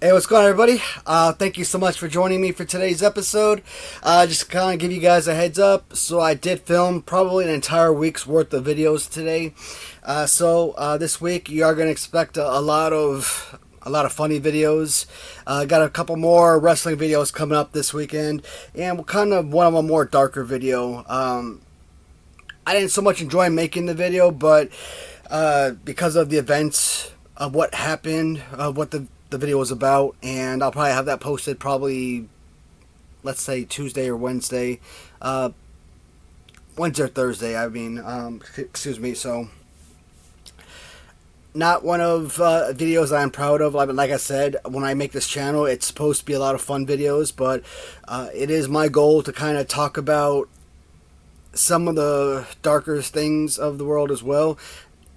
Hey, what's going on, everybody? Thank you so much for joining me for today's episode. Just kind of give you guys a heads up. So I did film probably an entire week's worth of videos today. This week you are going to expect a lot of funny videos. Got a couple more wrestling videos coming up this weekend, and kind of one of a more darker video. I didn't so much enjoy making the video, but because of the events of what happened, what the video was about, and I'll probably have that posted probably, let's say, Tuesday or Wednesday. Wednesday or Thursday, excuse me. So, not one of videos that I'm proud of. Like I said, when I make this channel, it's supposed to be a lot of fun videos, but it is my goal to kind of talk about some of the darker things of the world as well.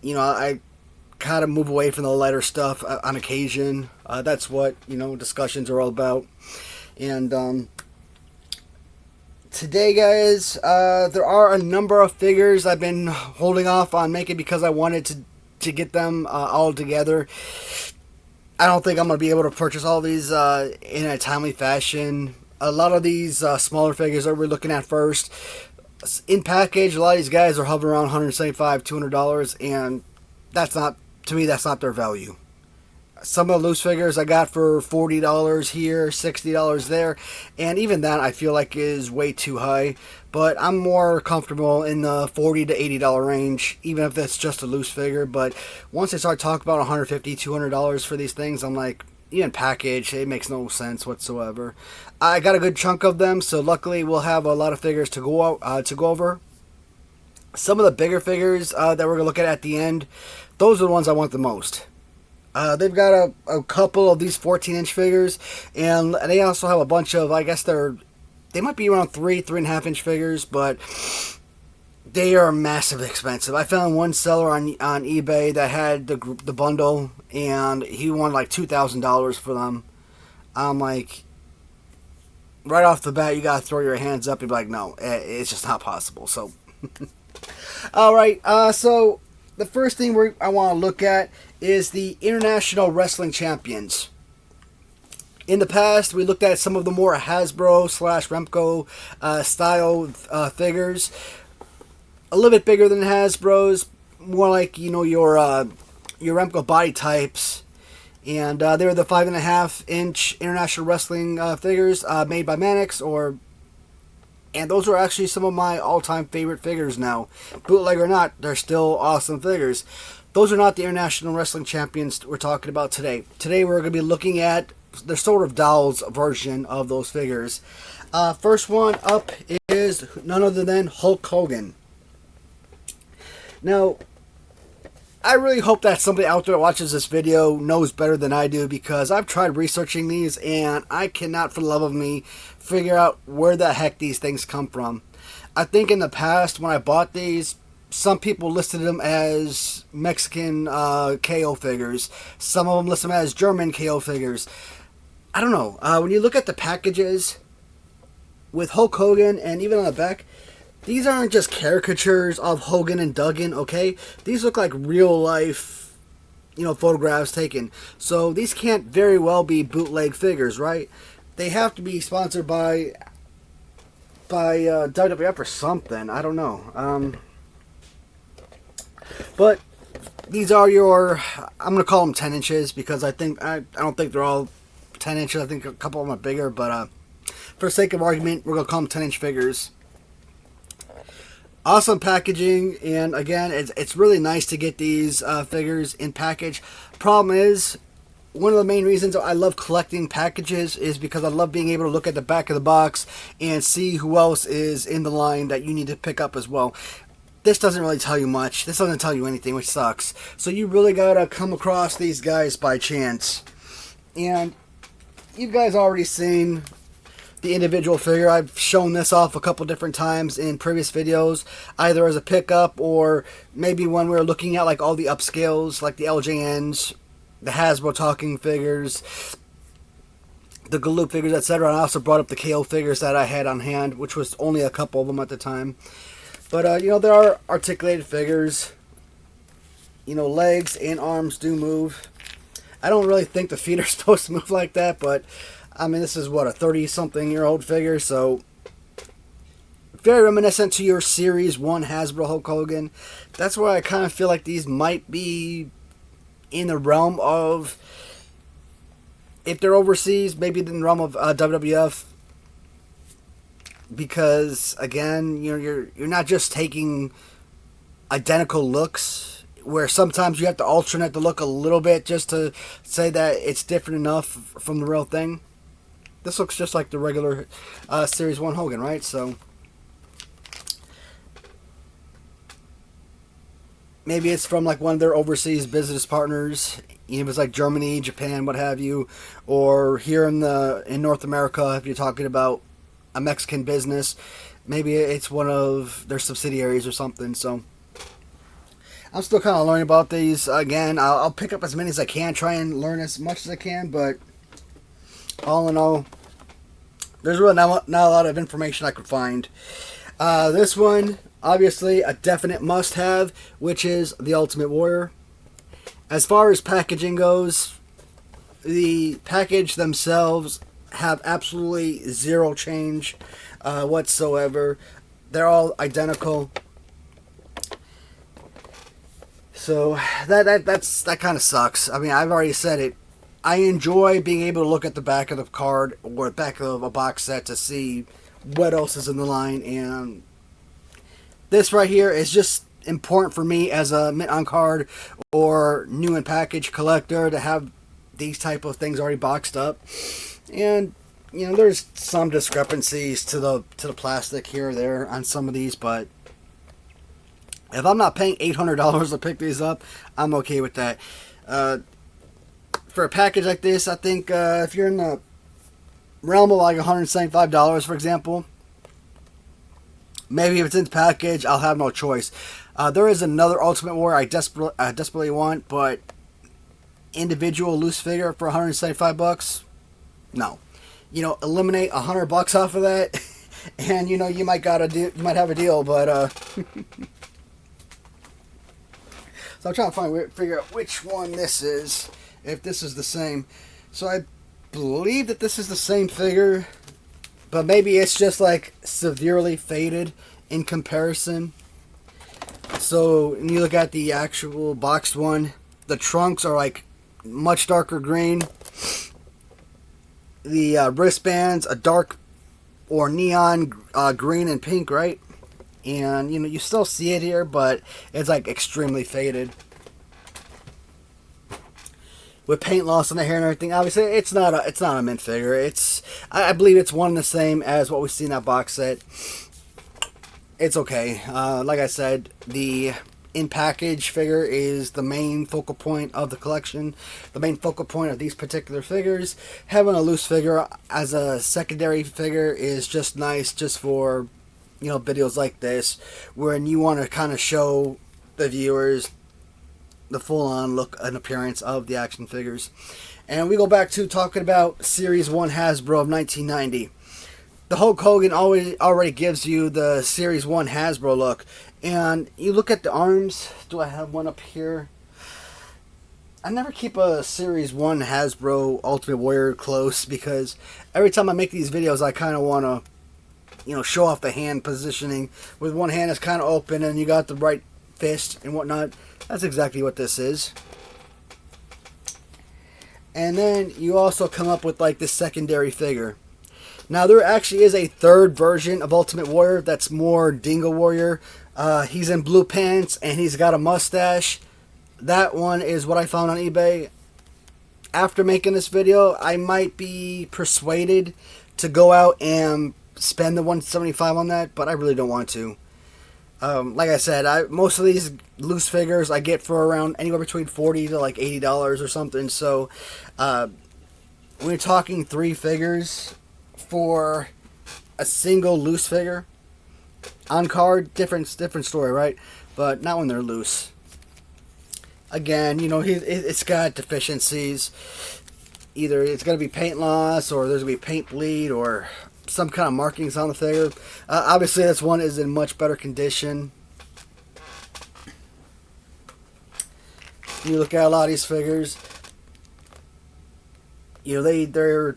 You know, I kind of move away from the lighter stuff on occasion. That's what, discussions are all about. And today, guys, there are a number of figures I've been holding off on making because I wanted to get them all together. I don't think I'm going to be able to purchase all these in a timely fashion. A lot of these smaller figures that we're looking at first, in package, a lot of these guys are hovering around $175, $200, and to me, that's not their value. Some of the loose figures I got for $40 here, $60 there, and even that I feel like is way too high. But I'm more comfortable in the $40 to $80 range, even if that's just a loose figure. But once they start talking about $150, $200 for these things, I'm like, even package, it makes no sense whatsoever. I got a good chunk of them, so luckily we'll have a lot of figures to go over. Some of the bigger figures that we're going to look at the end, those are the ones I want the most. They've got a couple of these 14-inch figures, and they also have a bunch of, I guess they might be around 3.5-inch figures, but they are massively expensive. I found one seller on eBay that had the bundle, and he wanted like $2,000 for them. I'm like, right off the bat, you gotta throw your hands up and be like, no, it's just not possible. So, all right. So the first thing I want to look at is the International Wrestling Champions. In the past, we looked at some of the more Hasbro / Remco style figures. A little bit bigger than Hasbro's, more like, your Remco body types. And they were the 5.5-inch International Wrestling figures made by Mannix, and those are actually some of my all-time favorite figures now. Bootleg or not, they're still awesome figures. Those are not the International Wrestling Champions we're talking about today. Today we're going to be looking at the sort of dolls version of those figures. First one up is none other than Hulk Hogan. Now, I really hope that somebody out there that watches this video knows better than I do, because I've tried researching these and I cannot for the love of me figure out where the heck these things come from. I think in the past when I bought these, some people listed them as Mexican KO figures. Some of them listed them as German KO figures. I don't know. When you look at the packages with Hulk Hogan, and even on the back, these aren't just caricatures of Hogan and Duggan, okay? These look like real life, photographs taken. So these can't very well be bootleg figures, right? They have to be sponsored by WWF or something. I don't know. But these are I'm going to call them 10 inches because I don't think they're all 10 inches. I think a couple of them are bigger, but for sake of argument, we're going to call them 10-inch figures. Awesome packaging, and again, it's really nice to get these figures in package. Problem is, one of the main reasons I love collecting packages is because I love being able to look at the back of the box and see who else is in the line that you need to pick up as well. This doesn't really tell you much. This doesn't tell you anything, which sucks. So you really gotta come across these guys by chance. And you guys already seen the individual figure. I've shown this off a couple different times in previous videos, either as a pickup or maybe when we were looking at like all the upscales, like the LJNs, the Hasbro talking figures, the Galoob figures, etc. I also brought up the KO figures that I had on hand, which was only a couple of them at the time. But there are articulated figures. Legs and arms do move. I don't really think the feet are supposed to move like that, but I mean, this is what, a 30-something-year-old figure, so very reminiscent to your Series 1 Hasbro Hulk Hogan. That's why I kind of feel like these might be in the realm of, if they're overseas, maybe in the realm of WWF. Because again, you're not just taking identical looks, where sometimes you have to alternate the look a little bit just to say that it's different enough from the real thing. This looks just like the regular Series 1 Hogan, right? So maybe it's from like one of their overseas business partners. If it's like Germany, Japan, what have you, or here in North America, if you're talking about a Mexican business, maybe it's one of their subsidiaries or something. So I'm still kind of learning about these. Again, I'll pick up as many as I can, try and learn as much as I can, but all in all, there's really not a lot of information I could find. This one, obviously, a definite must-have, which is the Ultimate Warrior. As far as packaging goes, the package themselves have absolutely zero change whatsoever. They're all identical. So that kind of sucks. I mean, I've already said it. I enjoy being able to look at the back of the card or the back of a box set to see what else is in the line, and this right here is just important for me as a mint on card or new in package collector to have these type of things already boxed up. And there's some discrepancies to the plastic here or there on some of these, but if I'm not paying $800 to pick these up, I'm okay with that. For a package like this, I think if you're in the realm of like $175, for example, maybe if it's in the package, I'll have no choice. There is another Ultimate Warrior I desperately want, but individual loose figure for $175, no. Eliminate $100 off of that, and you might have a deal, but so I'm trying to figure out which one this is, if this is the same. So I believe that this is the same figure, but maybe it's just like severely faded in comparison. So when you look at the actual boxed one, the trunks are like much darker green. The wristbands a dark or neon green and pink, right? And you still see it here, but it's like extremely faded with paint loss on the hair and everything. Obviously, it's not a mint figure. I believe it's one and the same as what we see in that box set. It's okay. Like I said, the in-package figure is the main focal point of the collection, the main focal point of these particular figures. Having a loose figure as a secondary figure is just nice, just for videos like this, when you want to kind of show the viewers the full-on look and appearance of the action figures. And we go back to talking about Series 1 Hasbro of 1990. The Hulk Hogan already gives you the Series 1 Hasbro look. And you look at the arms. Do I have one up here? I never keep a Series 1 Hasbro Ultimate Warrior close, because every time I make these videos, I kind of want to, show off the hand positioning. With one hand is kind of open and you got the right fist and whatnot. That's exactly what this is. And then you also come up with like this secondary figure. Now there actually is a third version of Ultimate Warrior that's more Dingo Warrior. He's in blue pants and he's got a mustache. That one is what I found on eBay. After making this video, I might be persuaded to go out and spend the $175 on that, but I really don't want to. Like I said, most of these loose figures I get for around anywhere between $40 to like $80 or something. So when you're talking 3 figures for a single loose figure on card, different story, right? But not when they're loose. Again, it's got deficiencies. Either it's going to be paint loss, or there's going to be paint bleed, or some kind of markings on the figure. Obviously, this one is in much better condition. You look at a lot of these figures, You know, they're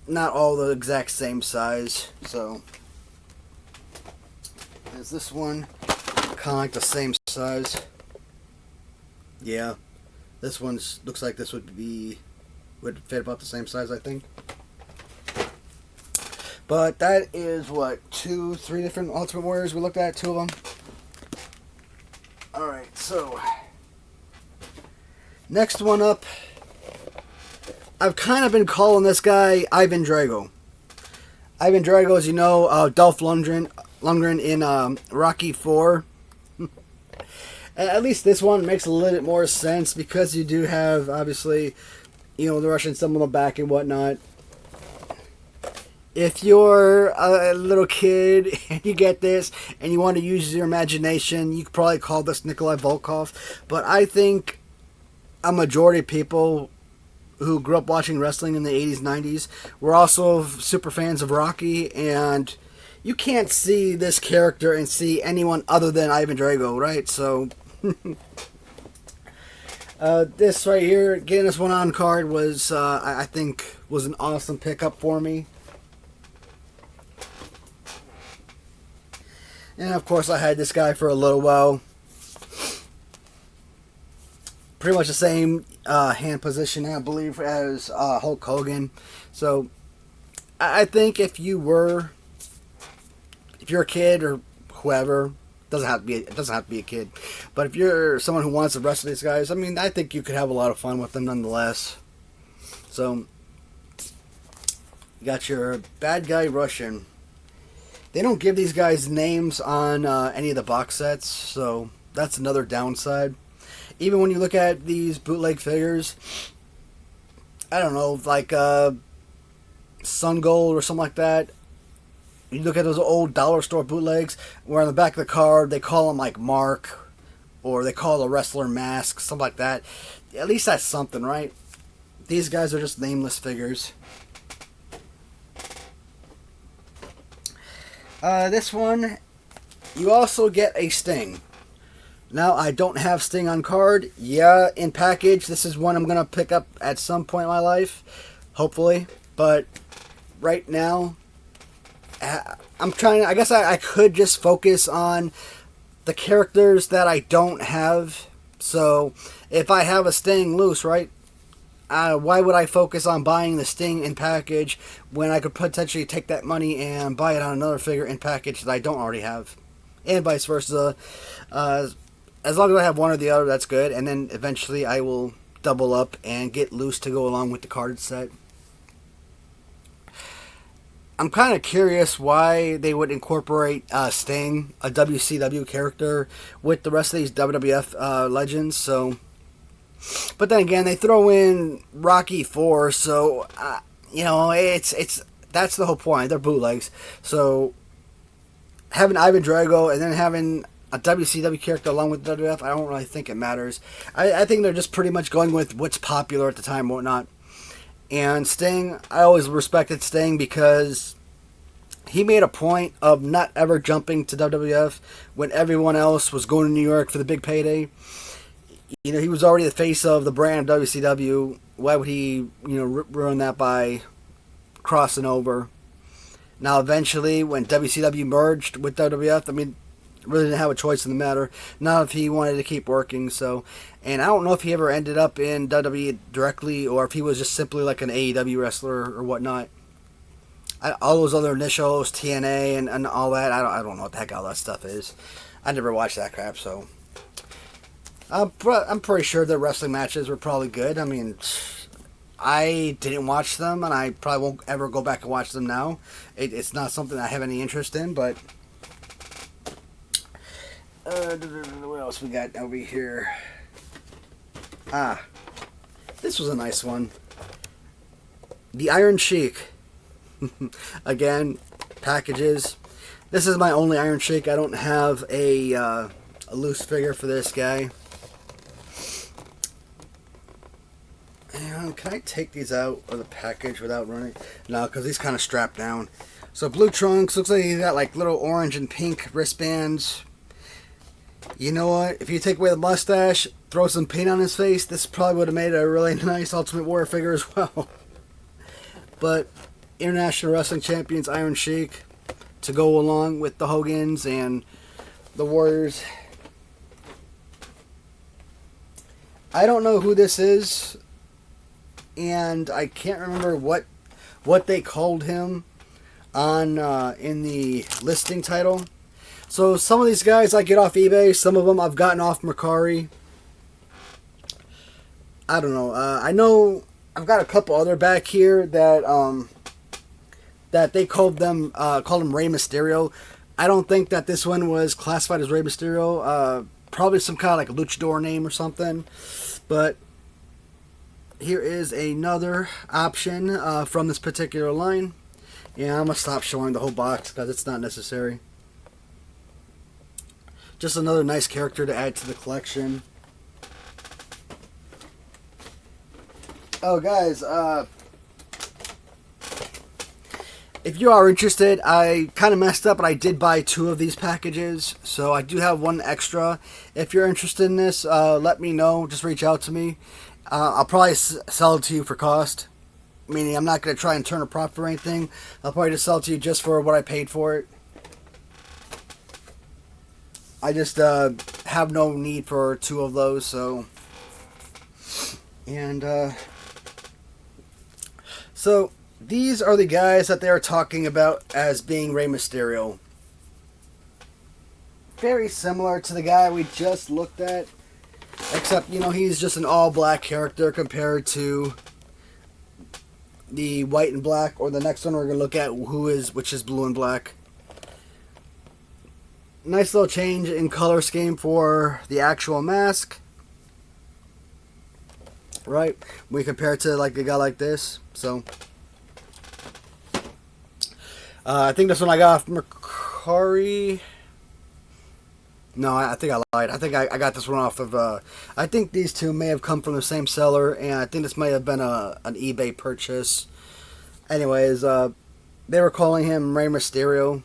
not all the exact same size. So is this one kind of like the same size? Yeah, this one looks like this would fit about the same size, I think. But that is what, 3 different Ultimate Warriors we looked at, 2 of them. Alright, so next one up, I've kind of been calling this guy Ivan Drago. Ivan Drago, as you know, Dolph Lundgren in Rocky 4. At least this one makes a little bit more sense because you do have, obviously, you know, the Russian symbol on the back and whatnot. If you're a little kid and you get this and you want to use your imagination, you could probably call this Nikolai Volkov. But I think a majority of people who grew up watching wrestling in the 80s, 90s were also super fans of Rocky. And you can't see this character and see anyone other than Ivan Drago, right? So this right here, getting this one on card was, I think, was an awesome pickup for me. And of course I had this guy for a little while. Pretty much the same hand position, I believe, as Hulk Hogan. So I think if you're a kid or whoever, it doesn't have to be a kid, but if you're someone who wants to wrestle these guys, I mean, I think you could have a lot of fun with them nonetheless. So you got your bad guy Russian. They don't give these guys names on any of the box sets, so that's another downside. Even when you look at these bootleg figures, I don't know, like Sun Gold or something like that. You look at those old dollar store bootlegs, where on the back of the card they call them like Mark, or they call a wrestler Mask, something like that. At least that's something, right? These guys are just nameless figures. This one, you also get a Sting. Now, I don't have Sting on card. Yeah, in package, this is one I'm going to pick up at some point in my life, hopefully. But right now, I'm trying, I guess I could just focus on the characters that I don't have. So, if I have a Sting loose, right? Why would I focus on buying the Sting in package when I could potentially take that money and buy it on another figure in package that I don't already have? And vice versa. As long as I have one or the other, that's good. And then eventually I will double up and get loose to go along with the card set. I'm kind of curious why they would incorporate Sting, a WCW character, with the rest of these WWF legends. So... But then again, they throw in Rocky 4, so, you know, that's the whole point. They're bootlegs. So, having Ivan Drago and then having a WCW character along with WWF, I don't really think it matters. I think they're just pretty much going with what's popular at the time and whatnot. And Sting, I always respected Sting because he made a point of not ever jumping to WWF when everyone else was going to New York for the big payday. You know, he was already the face of the brand of WCW. Why would he, you know, ruin that by crossing over? Now, eventually, when WCW merged with WWF, I mean, really didn't have a choice in the matter. Not if he wanted to keep working. So, and I don't know if he ever ended up in WWE directly or if he was just simply like an AEW wrestler or whatnot. All those other initials, TNA and all that, I don't know what the heck all that stuff is. I never watched that crap, so... I'm pretty sure their wrestling matches were probably good. I mean, I didn't watch them, and I probably won't ever go back and watch them now. It's not something I have any interest in, but... what else we got over here? This was a nice one. The Iron Sheik. Again, packages. This is my only Iron Sheik. I don't have a loose figure for this guy. And can I take these out of the package without running? No, because he's kind of strapped down. So blue trunks. Looks like he's got like little orange and pink wristbands. You know what? If you take away the mustache, throw some paint on his face, this probably would have made a really nice Ultimate Warrior figure as well. but International Wrestling Champions Iron Sheik to go along with the Hogans and the Warriors. I don't know who this is, and I can't remember what they called him on in the listing title. So some of these guys I get off eBay, some of them I've gotten off Mercari. I don't know. I know I've got a couple other back here that that they called him Rey Mysterio. I don't think that this one was classified as Rey Mysterio. Probably some kind of like a luchador name or something. But here is another option from this particular line. Yeah, I'm going to stop showing the whole box because it's not necessary. Just another nice character to add to the collection. Oh, guys, if you are interested, I kind of messed up, but I did buy 2 of these packages, so I do have 1 extra. If you're interested in this, let me know. Just reach out to me. I'll probably sell it to you for cost, meaning I'm not going to try and turn a profit or anything. I'll probably just sell it to you just for what I paid for it. I just have no need for 2 of those, so... And, so... These are the guys that they are talking about as being Rey Mysterio. Very similar to the guy we just looked at. Except, you know, he's just an all-black character compared to the white and black. Or the next one we're going to look at, which is blue and black. Nice little change in color scheme for the actual mask. Right? We compare it to like a guy like this. So... I think this one I got off Mercari. No, I think I lied. I think I got this one off of... I think these 2 may have come from the same seller, and I think this may have been an eBay purchase. Anyways, they were calling him Rey Mysterio.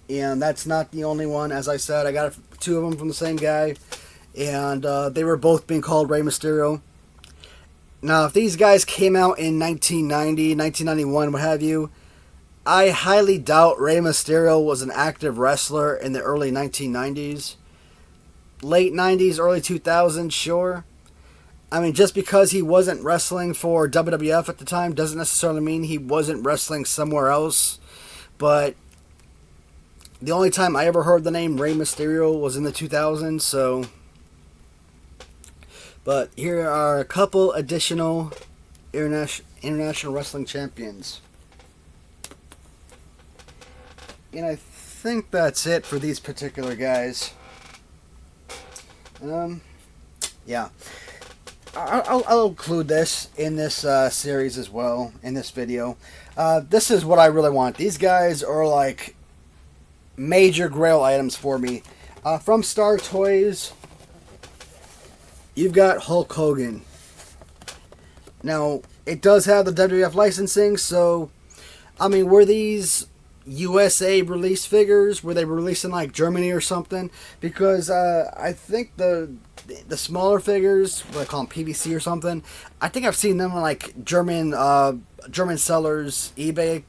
And that's not the only one. As I said, I got 2 of them from the same guy. And they were both being called Rey Mysterio. Now, if these guys came out in 1990, 1991, what have you... I highly doubt Rey Mysterio was an active wrestler in the early 1990s. Late 90s, early 2000s, sure. I mean, just because he wasn't wrestling for WWF at the time doesn't necessarily mean he wasn't wrestling somewhere else. But the only time I ever heard the name Rey Mysterio was in the 2000s, so... But here are a couple additional international wrestling champions. And I think that's it for these particular guys. Yeah. I'll include this in this series as well, in this video. This is what I really want. These guys are like major grail items for me. From Star Toys, you've got Hulk Hogan. Now, it does have the WWF licensing, so, I mean, were these USA release figures? Were they released in like Germany or something? Because I think the smaller figures, what I call them, PVC or something, I think I've seen them on like German sellers, eBay,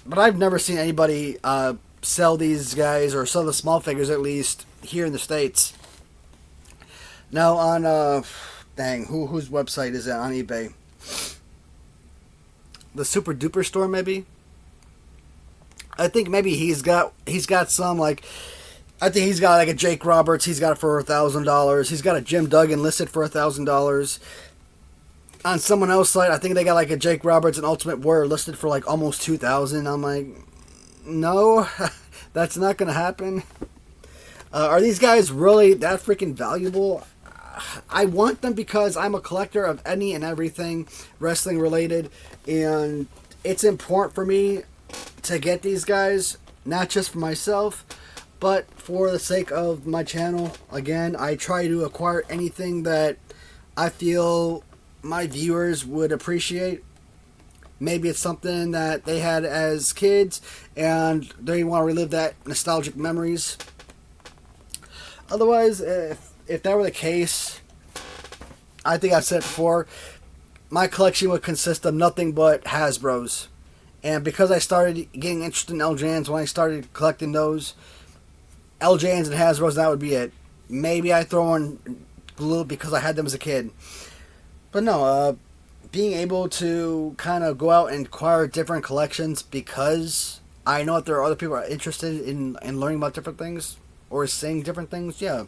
but I've never seen anybody sell these guys, or sell the small figures at least, here in the States. Now on whose website is that on eBay? The Super Duper store, maybe? I think maybe he's got some, like, I think he's got like a Jake Roberts, he's got it for $1,000. He's got a Jim Duggan listed for $1,000. On someone else's site, I think they got like a Jake Roberts and Ultimate Warrior listed for like almost $2,000. I'm like, no, that's not gonna happen. Are these guys really that freaking valuable? I want them because I'm a collector of any and everything wrestling related, and it's important for me to get these guys, not just for myself, but for the sake of my channel. Again, I try to acquire anything that I feel my viewers would appreciate. Maybe it's something that they had as kids and they want to relive that nostalgic memories. Otherwise, if that were the case, I think I've said it before, my collection would consist of nothing but Hasbros. And because I started getting interested in LJNs when I started collecting those, LJNs and Hasbros, that would be it. Maybe I throw in Galoob because I had them as a kid. But no, being able to kind of go out and acquire different collections because I know that there are other people are interested in learning about different things or seeing different things, yeah.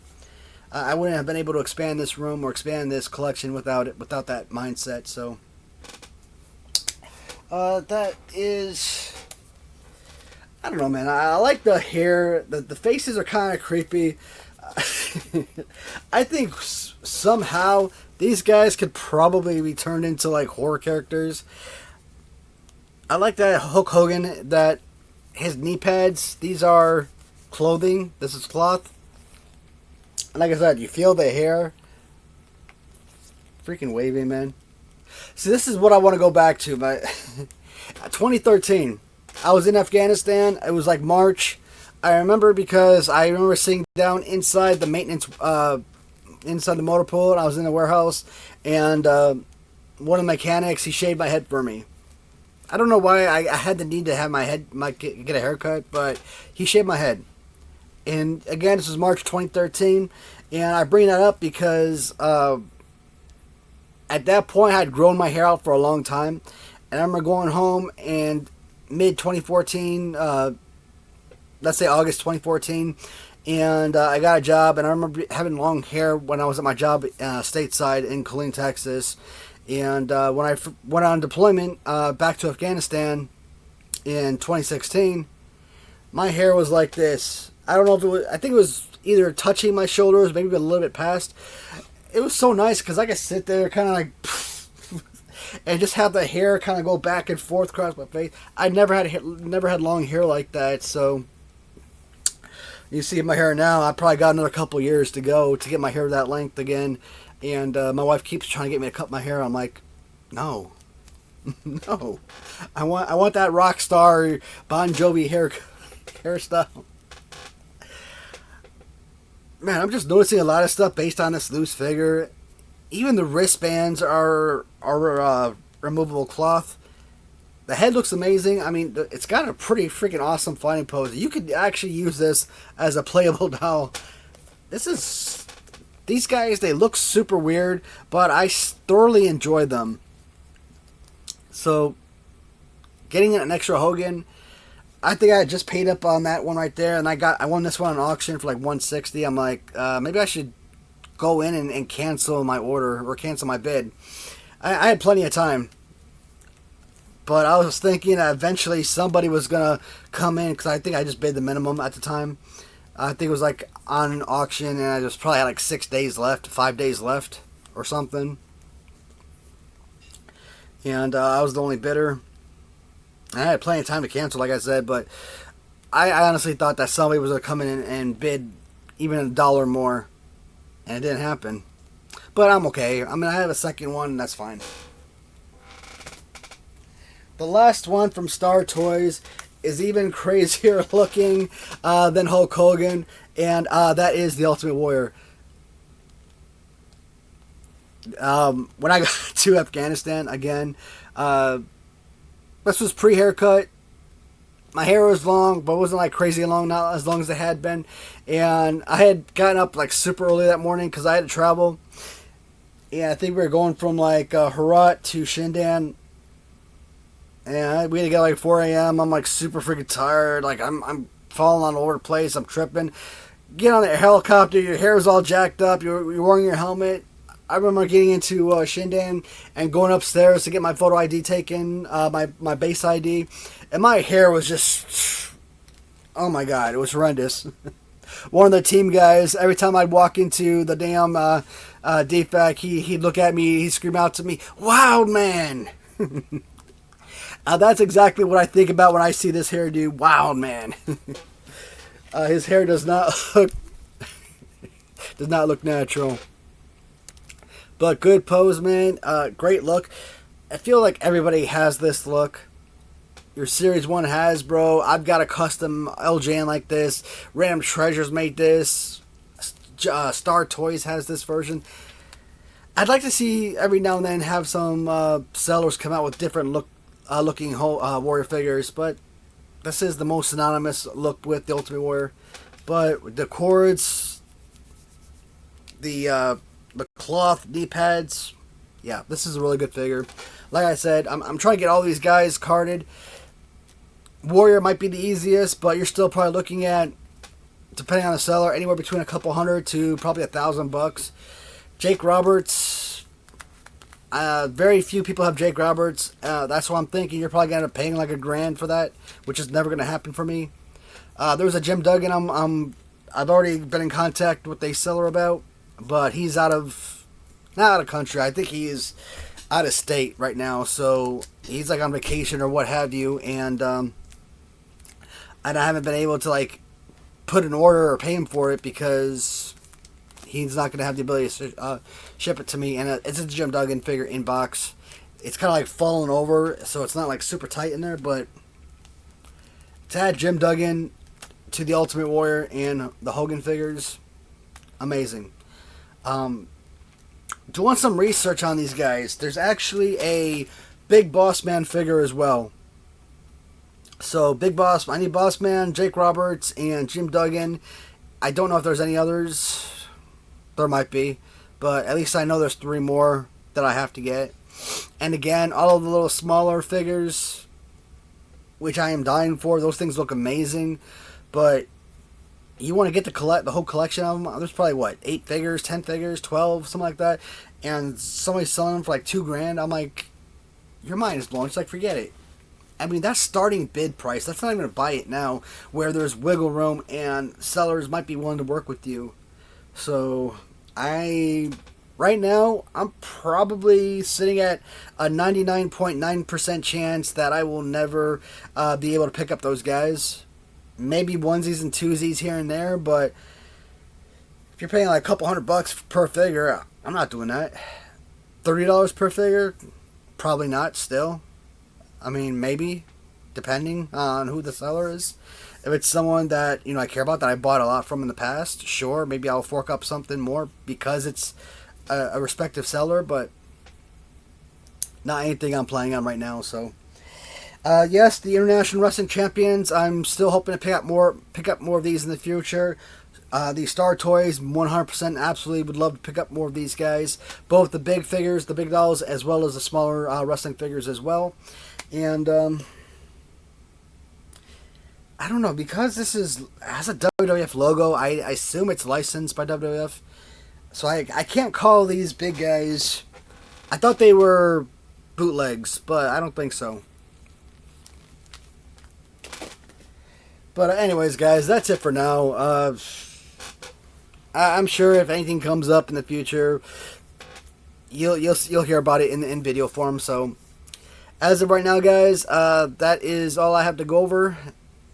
I wouldn't have been able to expand this room or expand this collection without that mindset. So that is, I don't know, man. I like the hair. The faces are kind of creepy. I think somehow these guys could probably be turned into like horror characters. I like that Hulk Hogan, that his knee pads, these are clothing. This is cloth. Like I said, you feel the hair. Freaking wavy, man. See, this is what I want to go back to. 2013. I was in Afghanistan. It was like March. I remember because I remember sitting down inside the maintenance, inside the motor pool. And I was in the warehouse. And one of the mechanics, he shaved my head for me. I don't know why I had the need to have my head, get a haircut. But he shaved my head. And again, this was March 2013, and I bring that up because at that point I had grown my hair out for a long time, and I remember going home and mid 2014, let's say August 2014, and I got a job, and I remember having long hair when I was at my job stateside in Killeen, Texas, and when I went on deployment back to Afghanistan in 2016, my hair was like this. I don't know if it was, I think it was either touching my shoulders, maybe a little bit past. It was so nice because I could sit there kind of like and just have the hair kind of go back and forth across my face. I never had long hair like that, so you see my hair now. I probably got another couple years to go to get my hair that length again, and my wife keeps trying to get me to cut my hair. I'm like, no, no, I want that rock star Bon Jovi hairstyle. Man, I'm just noticing a lot of stuff based on this loose figure. Even the wristbands are removable cloth. The head looks amazing. I mean, it's got a pretty freaking awesome fighting pose. You could actually use this as a playable doll. These guys, they look super weird, but I thoroughly enjoy them. So, getting an extra Hogan, I think I just paid up on that one right there, and I won this one on auction for like $160. I'm like, maybe I should go in and cancel my order or cancel my bid. I had plenty of time, but I was thinking that eventually somebody was gonna come in because I think I just bid the minimum at the time. I think it was like on auction, and I just probably had like 5 days left, or something. And I was the only bidder. I had plenty of time to cancel, like I said, but I honestly thought that somebody was going to come in and bid even $1 more, and it didn't happen. But I'm okay. I mean, I have a second one, and that's fine. The last one from Star Toys is even crazier looking than Hulk Hogan, and that is the Ultimate Warrior. When I got to Afghanistan again, this was pre-haircut. My hair was long, but it wasn't like crazy long, not as long as it had been. And I had gotten up like super early that morning because I had to travel. Yeah, I think we were going from like Herat to Shindan. And we had to get like 4 a.m. I'm like super freaking tired. Like I'm falling all over the place. I'm tripping. Get on the helicopter. Your hair is all jacked up. You're wearing your helmet. I remember getting into Shindan and going upstairs to get my photo ID taken, my base ID, and my hair was just, oh my god, it was horrendous. One of the team guys, every time I'd walk into the damn defect, he'd look at me, he'd scream out to me, "Wild man!" That's exactly what I think about when I see this hairdo, Wild man. His hair does not look natural. But good pose, man. Great look. I feel like everybody has this look. Your Series 1 Hasbro. I've got a custom LJN like this. Random Treasures made this. Star Toys has this version. I'd like to see every now and then have some sellers come out with different looking warrior figures, but this is the most synonymous look with the Ultimate Warrior. But the cords, the cloth knee pads, yeah, this is a really good figure. Like I said, I'm trying to get all these guys carded. Warrior might be the easiest, but you're still probably looking at, depending on the seller, anywhere between a couple hundred to probably $1,000. Jake Roberts, very few people have Jake Roberts. That's what I'm thinking. You're probably gonna end up paying like $1,000 for that, which is never gonna happen for me. There's a Jim Duggan. I've already been in contact with a seller about, but he's not out of country. I think he is out of state right now, so he's like on vacation or what have you, and I haven't been able to like put an order or pay him for it because he's not going to have the ability to ship it to me. And it's a Jim Duggan figure in box. It's kind of like falling over, so it's not like super tight in there. But to add Jim Duggan to the Ultimate Warrior and the Hogan figures, amazing. Doing some research on these guys, there's actually a Big Boss Man figure as well. So I need Boss Man, Jake Roberts, and Jim Duggan. I don't know if there's any others. There might be, but at least I know there's 3 more that I have to get. And again, all of the little smaller figures, which I am dying for. Those things look amazing, but you want to get the whole collection of them. There's probably what, 8 figures, 10 figures, 12, something like that, and somebody's selling them for like $2,000. I'm like, your mind is blown. It's like, forget it. I mean, that's starting bid price. That's not even going to buy it now, where there's wiggle room and sellers might be willing to work with you. So, right now, I'm probably sitting at a 99.9% chance that I will never be able to pick up those guys. Maybe onesies and twosies here and there, but if you're paying like a couple $100 per figure, I'm not doing that. $30 per figure? Probably not still. I mean, maybe, depending on who the seller is. If it's someone that, I care about, that I bought a lot from in the past, sure, maybe I'll fork up something more because it's a respective seller, but not anything I'm playing on right now. So, yes, the International Wrestling Champions, I'm still hoping to pick up more of these in the future. The Star Toys, 100% absolutely would love to pick up more of these guys. Both the big figures, the big dolls, as well as the smaller wrestling figures as well. And I don't know, because this has a WWF logo, I assume it's licensed by WWF. So I can't call these big guys. I thought they were bootlegs, but I don't think so. But anyways, guys, that's it for now. I'm sure if anything comes up in the future, you'll hear about it in video form. So as of right now, guys, that is all I have to go over.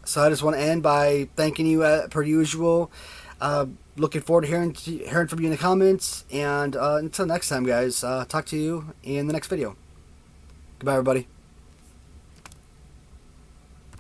So I just want to end by thanking you per usual. Looking forward to hearing from you in the comments. And until next time, guys, talk to you in the next video. Goodbye, everybody.